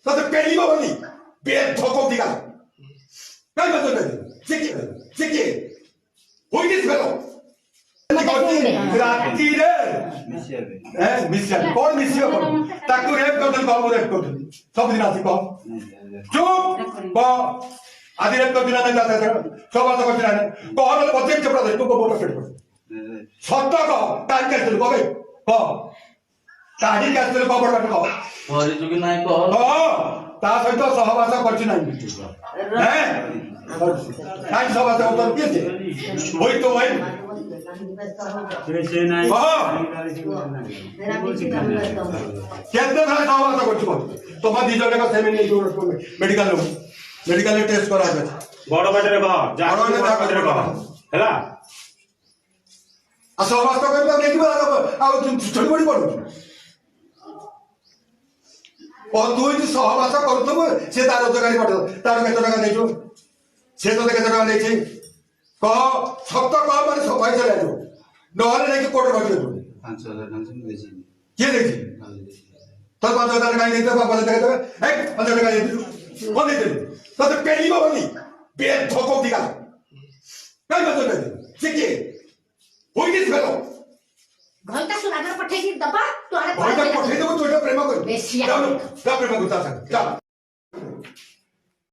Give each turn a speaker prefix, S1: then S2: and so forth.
S1: ତତେ ପେଲିବ ବୋଲି ବେଧକ ଦିଗା କାଇଁ ମତେ ଚିକି ହୋଇ ଦିସ୍ ଫେଲୋ ରାତିରେ ମିଶିଆ କଣ ମିଶିବ କଣ ତାକୁ ରେପ୍ କରୁଥିଲି କହ ମୁଁ ରେପ୍ କରୁଥିଲି ସବୁଦିନ ଆସି କହ ଚୁପ୍ କହ ଆଜି ରେପ୍ କରୁଛି ନା ନାହିଁ ଛଅ ମାସ କରୁଛି ନା ନାହିଁ କହ ନହେଲେ ପଚାରି ଚପଡ଼ା ଧରି ତୁ ବୋବ ପେଟ ସତ କହ କାହିଁକି ଆସିଥିଲୁ କହ କହ କାହିଁକି ଆସିଥିଲୁ କହ ବଡ଼ ପାଠ କହ ତା ସହିତ ସହବାସ କରିଛି ନାହିଁ କାହିଁକି ସହବାସ ଉତ୍ତର କିଏ ସେ ହୋଇ ତ ଭାଇ କେତେ ଥର ସହବାସ କରୁଛୁ ତମ ଦି ଜଣ ସେମିତି ମେଡିକାଲ ଟେଷ୍ଟ କରାଯିବ
S2: ବଡ ପାଟିରେ କହ ହେଲା
S1: ଆଉ ସହବାସ କରିବା ନେଇଯିବ ଆଉ ଛୋଟି ବଡ଼ି ପଡୁଛୁ ତୁ ଏଠି ସହବାସ କରୁଥିବୁ ସେ ତାର ରୋଜଗାରୀ ପଠେଇବ ତାର କେତେ ଟଙ୍କା ନେଇଛୁ ସେ ତୋତେ କେତେ ଟଙ୍କା ନେଇଛି କହ ସତ କହ ମାନେ ପଇସା ନେଇଯିବ ନହେଲେ ଯାଇକି କୋର୍ଟ ରଖିଦେବୁ
S3: 5,000
S1: କିଏ ଦେଇଛି ତୋ 5,000 ଟଙ୍କା ଦେଇଦେବେ 5,000 ଟଙ୍କା ଦେବେ 5,000 ଟଙ୍କା ଦେଇଦେବୁ କଣ ଦେଇଦେବୁ ତତେ ପେଲିବ ବୋଲି ବେଧକ ଦିଗା କାଇଁ ମତେ ସେ କିଏ ହୋଇ ଦିସ୍ ଫେଲୋ
S4: ଘରଟା ସୁରାଗର ପଠେଇକି ଦବା ତୁ ଆଡେ
S1: ପଠେଇ ଦେବୁ ତୁ ଏଟା ପ୍ରେମ କରିବୁ
S4: ବେଶିଆ
S1: ପ୍ରେମ କରିବୁ ତା ସାଙ୍ଗେ